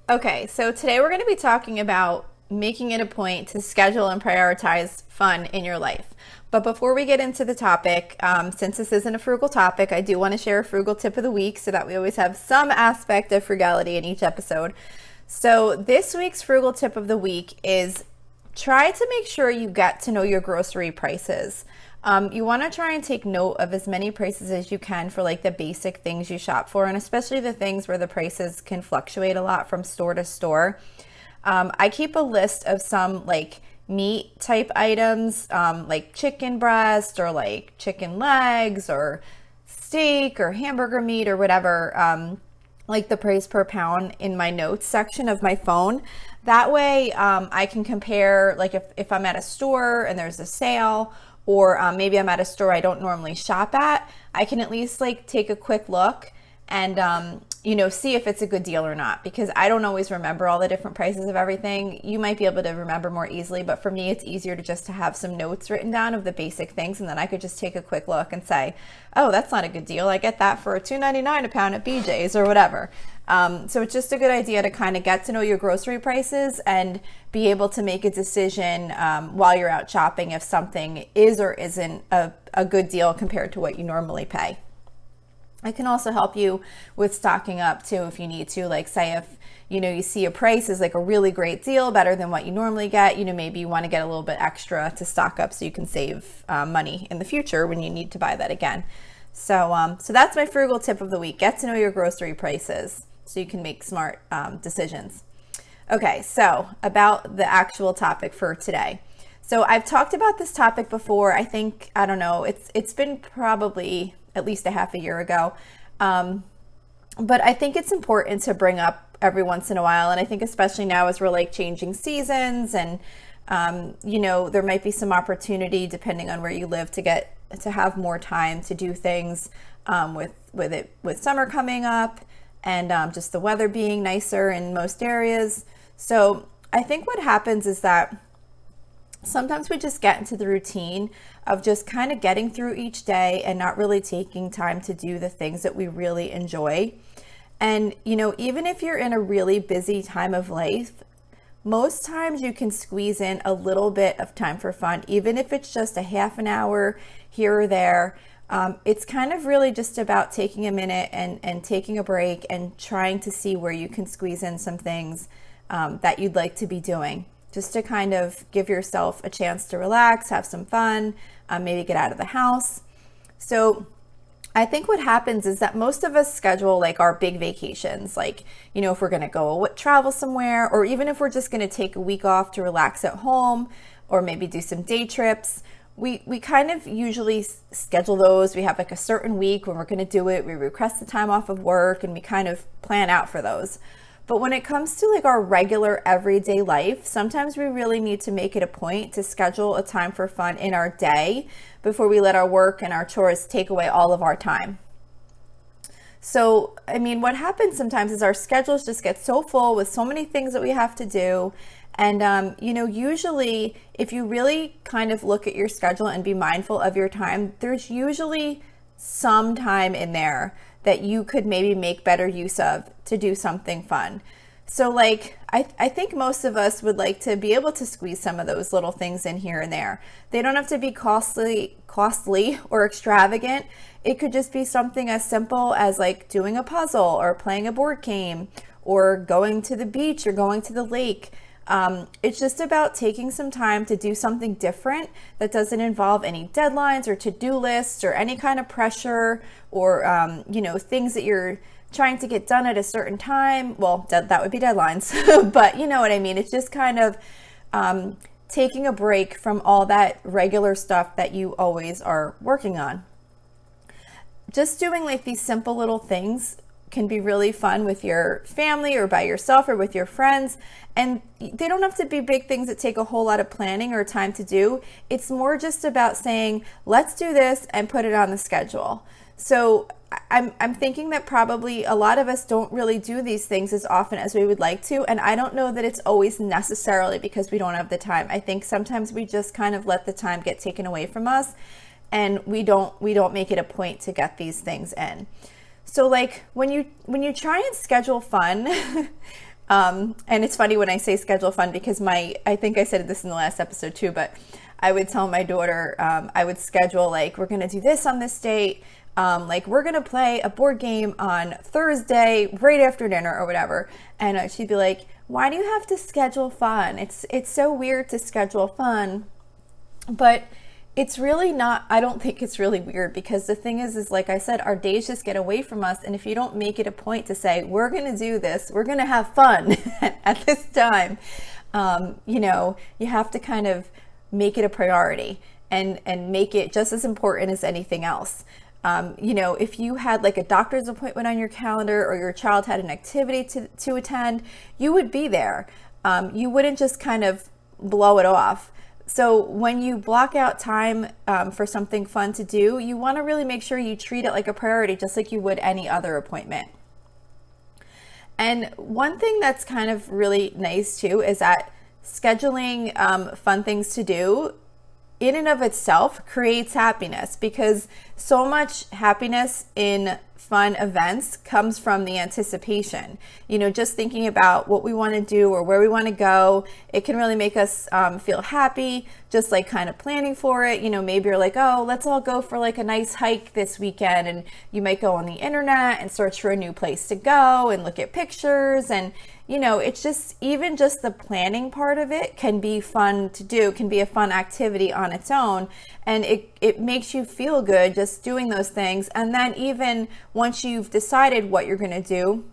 Okay, so today we're going to be talking about making it a point to schedule and prioritize fun in your life. But before we get into the topic, since this isn't a frugal topic, I do want to share a frugal tip of the week so that we always have some aspect of frugality in each episode. So this week's frugal tip of the week is try to make sure you get to know your grocery prices. You want to try and take note of as many prices as you can for like the basic things you shop for, and especially the things where the prices can fluctuate a lot from store to store. I keep a list of some like meat type items, like chicken breast or like chicken legs or steak or hamburger meat or whatever, like the price per pound in my notes section of my phone. That way I can compare, like if I'm at a store and there's a sale, or maybe I'm at a store I don't normally shop at, I can at least like take a quick look and see if it's a good deal or not, because I don't always remember all the different prices of everything. You might be able to remember more easily, but for me it's easier to just to have some notes written down of the basic things, and then I could just take a quick look and say, oh, that's not a good deal, I get that for $2.99 a pound at BJ's or whatever. So it's just a good idea to kind of get to know your grocery prices and be able to make a decision while you're out shopping if something is or isn't a good deal compared to what you normally pay. It can also help you with stocking up too if you need to. Like say if you see a price is like a really great deal, better than what you normally get, maybe you want to get a little bit extra to stock up so you can save money in the future when you need to buy that again. So that's my frugal tip of the week. Get to know your grocery prices so you can make smart decisions. Okay, so about the actual topic for today. So I've talked about this topic before. I don't know, it's been probably at least a half a year ago. But I think it's important to bring up every once in a while. And I think especially now as we're like changing seasons and, there might be some opportunity depending on where you live to have more time to do things with summer coming up and just the weather being nicer in most areas. So I think what happens is that sometimes we just get into the routine of just kind of getting through each day and not really taking time to do the things that we really enjoy. And, even if you're in a really busy time of life, most times you can squeeze in a little bit of time for fun, even if it's just a half an hour here or there. It's kind of really just about taking a minute and taking a break and trying to see where you can squeeze in some things that you'd like to be doing, just to kind of give yourself a chance to relax, have some fun, maybe get out of the house. So I think what happens is that most of us schedule like our big vacations, like, if we're going to go travel somewhere, or even if we're just going to take a week off to relax at home, or maybe do some day trips. We kind of usually schedule those. We have like a certain week when we're going to do it. We request the time off of work and we kind of plan out for those. But when it comes to like our regular everyday life, sometimes we really need to make it a point to schedule a time for fun in our day before we let our work and our chores take away all of our time. So, what happens sometimes is our schedules just get so full with so many things that we have to do. And, usually if you really kind of look at your schedule and be mindful of your time, there's usually some time in there that you could maybe make better use of to do something fun. So like, I think most of us would like to be able to squeeze some of those little things in here and there. They don't have to be costly or extravagant. It could just be something as simple as like doing a puzzle or playing a board game or going to the beach or going to the lake. It's just about taking some time to do something different that doesn't involve any deadlines or to-do lists or any kind of pressure or, things that you're trying to get done at a certain time. Well, that would be deadlines, but you know what I mean? It's just kind of taking a break from all that regular stuff that you always are working on. Just doing like these simple little things can be really fun with your family or by yourself or with your friends. And they don't have to be big things that take a whole lot of planning or time to do. It's more just about saying, let's do this and put it on the schedule. So I'm thinking that probably a lot of us don't really do these things as often as we would like to. And I don't know that it's always necessarily because we don't have the time. I think sometimes we just kind of let the time get taken away from us and we don't make it a point to get these things in. So like when you try and schedule fun, And it's funny when I say schedule fun because I think I said this in the last episode too, but I would tell my daughter, I would schedule like, we're going to do this on this date. Like we're going to play a board game on Thursday right after dinner or whatever. And she'd be like, why do you have to schedule fun? It's so weird to schedule fun, but it's really not. I don't think it's really weird, because the thing is like I said, our days just get away from us. And if you don't make it a point to say, we're going to do this, we're going to have fun at this time, you have to kind of make it a priority and make it just as important as anything else. If you had like a doctor's appointment on your calendar, or your child had an activity to attend, you would be there. You wouldn't just kind of blow it off. So when you block out time for something fun to do, you want to really make sure you treat it like a priority, just like you would any other appointment. And one thing that's kind of really nice too is that scheduling fun things to do in and of itself creates happiness, because so much happiness in fun events comes from the anticipation. Just thinking about what we want to do or where we want to go, it can really make us feel happy, just like kind of planning for it. Maybe you're like, oh, let's all go for like a nice hike this weekend, and you might go on the internet and search for a new place to go and look at pictures, and it's just, even just the planning part of it can be fun to do, can be a fun activity on its own. And it makes you feel good just doing those things. And then even once you've decided what you're going to do,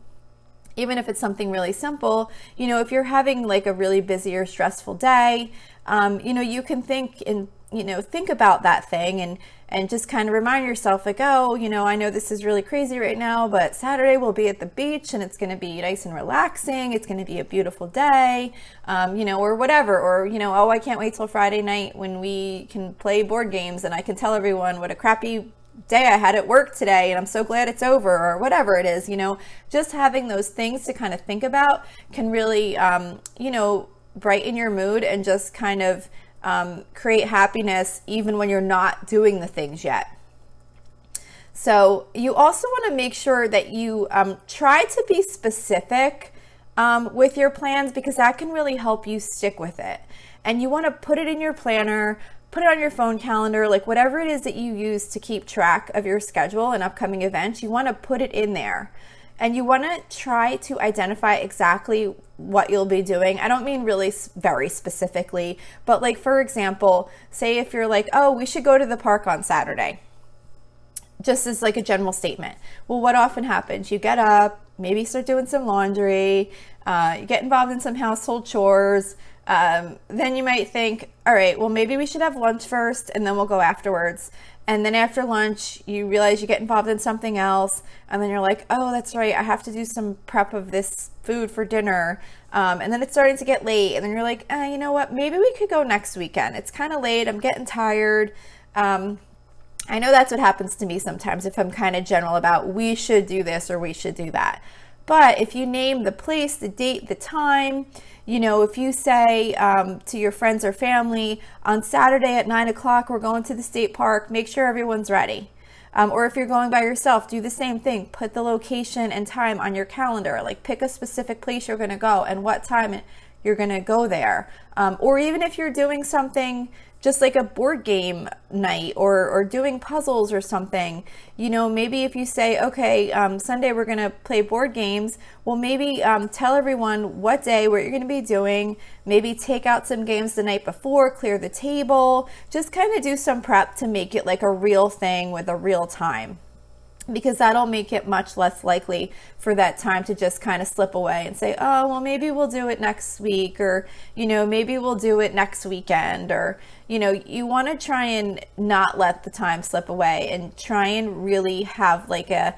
even if it's something really simple, if you're having like a really busy or stressful day, you can think about that thing and just kind of remind yourself like, oh, I know this is really crazy right now, but Saturday we'll be at the beach and it's going to be nice and relaxing. It's going to be a beautiful day, or whatever. Or, oh, I can't wait till Friday night when we can play board games and I can tell everyone what a crappy day I had at work today and I'm so glad it's over, or whatever it is. Just having those things to kind of think about can really, brighten your mood and just kind of create happiness even when you're not doing the things yet. So you also want to make sure that you try to be specific with your plans, because that can really help you stick with it. And you want to put it in your planner, put it on your phone calendar, like whatever it is that you use to keep track of your schedule and upcoming events, you want to put it in there. And you want to try to identify exactly what you'll be doing. I don't mean really very specifically, but like, for example, say if you're like, oh, we should go to the park on Saturday, just as like a general statement. Well, what often happens? You get up, maybe start doing some laundry, you get involved in some household chores. Then you might think, all right, well, maybe we should have lunch first and then we'll go afterwards. And then after lunch, you realize you get involved in something else. And then you're like, oh, that's right, I have to do some prep of this food for dinner. And then it's starting to get late. And then you're like, you know what, maybe we could go next weekend. It's kind of late, I'm getting tired. I know that's what happens to me sometimes if I'm kind of general about we should do this or we should do that. But if you name the place, the date, the time, if you say to your friends or family, on Saturday at 9 o'clock, we're going to the state park, make sure everyone's ready. Or if you're going by yourself, do the same thing. Put the location and time on your calendar. Like pick a specific place you're going to go and what time you're going to go there. Or even if you're doing something just like a board game night or doing puzzles or something, maybe if you say, okay, Sunday we're going to play board games, well, maybe tell everyone what day, what you're going to be doing, maybe take out some games the night before, clear the table, just kind of do some prep to make it like a real thing with a real time. Because that'll make it much less likely for that time to just kind of slip away and say, oh, well, maybe we'll do it next week, or, maybe we'll do it next weekend, or, you want to try and not let the time slip away and try and really have like a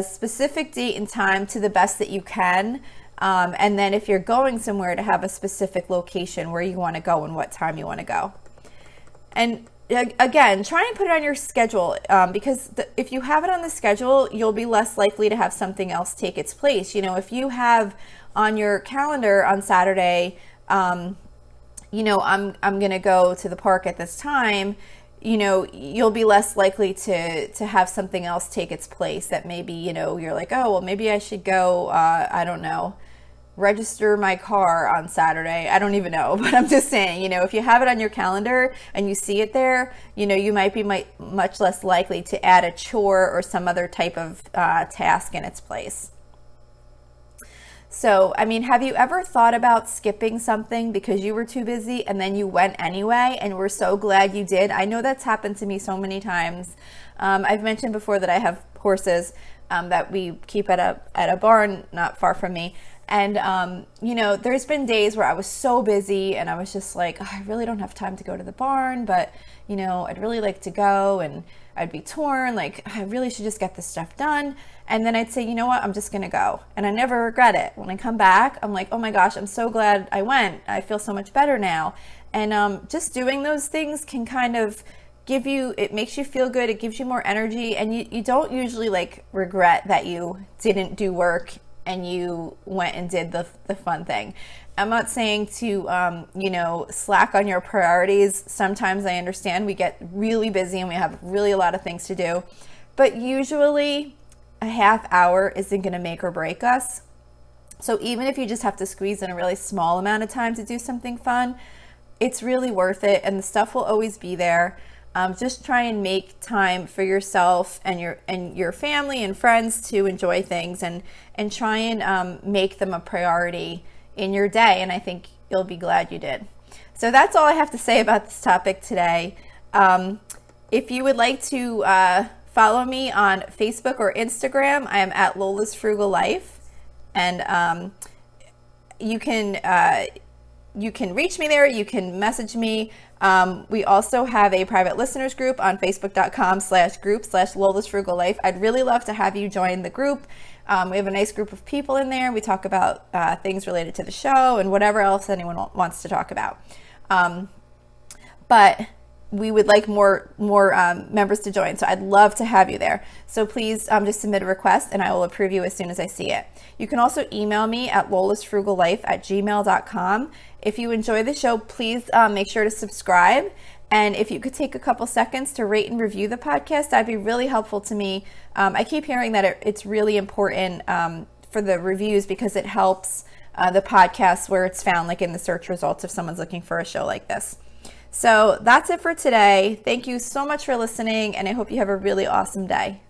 specific date and time to the best that you can. And then if you're going somewhere, to have a specific location where you want to go and what time you want to go. And again, try and put it on your schedule, because if you have it on the schedule, you'll be less likely to have something else take its place. If you have on your calendar on Saturday, I'm going to go to the park at this time, you'll be less likely to have something else take its place that maybe, you're like, oh, well, maybe I should go, I don't know, register my car on Saturday. I don't even know, but I'm just saying, if you have it on your calendar and you see it there, you might be much less likely to add a chore or some other type of task in its place. So, have you ever thought about skipping something because you were too busy and then you went anyway and we're so glad you did? I know that's happened to me so many times. I've mentioned before that I have horses that we keep at a barn not far from me. And, there's been days where I was so busy and I was just like, oh, I really don't have time to go to the barn, but, I'd really like to go, and I'd be torn. Like, I really should just get this stuff done. And then I'd say, you know what, I'm just going to go. And I never regret it. When I come back, I'm like, oh my gosh, I'm so glad I went. I feel so much better now. And just doing those things can kind of it makes you feel good. It gives you more energy. And you don't usually regret that you didn't do work and you went and did the fun thing. I'm not saying to, slack on your priorities. Sometimes I understand we get really busy and we have really a lot of things to do, but usually a half hour isn't going to make or break us. So even if you just have to squeeze in a really small amount of time to do something fun, it's really worth it. And the stuff will always be there. Just try and make time for yourself and your family and friends to enjoy things, and try and make them a priority in your day. And I think you'll be glad you did. So that's all I have to say about this topic today. If you would like to follow me on Facebook or Instagram, I am at Lola's Frugal Life, and you can reach me there. You can message me. We also have a private listeners group on facebook.com/group/Lola's Frugal Life. I'd really love to have you join the group. We have a nice group of people in there. We talk about things related to the show and whatever else anyone wants to talk about. But we would like more members to join. So I'd love to have you there. So please just submit a request and I will approve you as soon as I see it. You can also email me at lolasfrugallife@gmail.com. If you enjoy the show, please make sure to subscribe. And if you could take a couple seconds to rate and review the podcast, that'd be really helpful to me. I keep hearing that it's really important for the reviews because it helps the podcast where it's found, like in the search results if someone's looking for a show like this. So that's it for today. Thank you so much for listening, and I hope you have a really awesome day.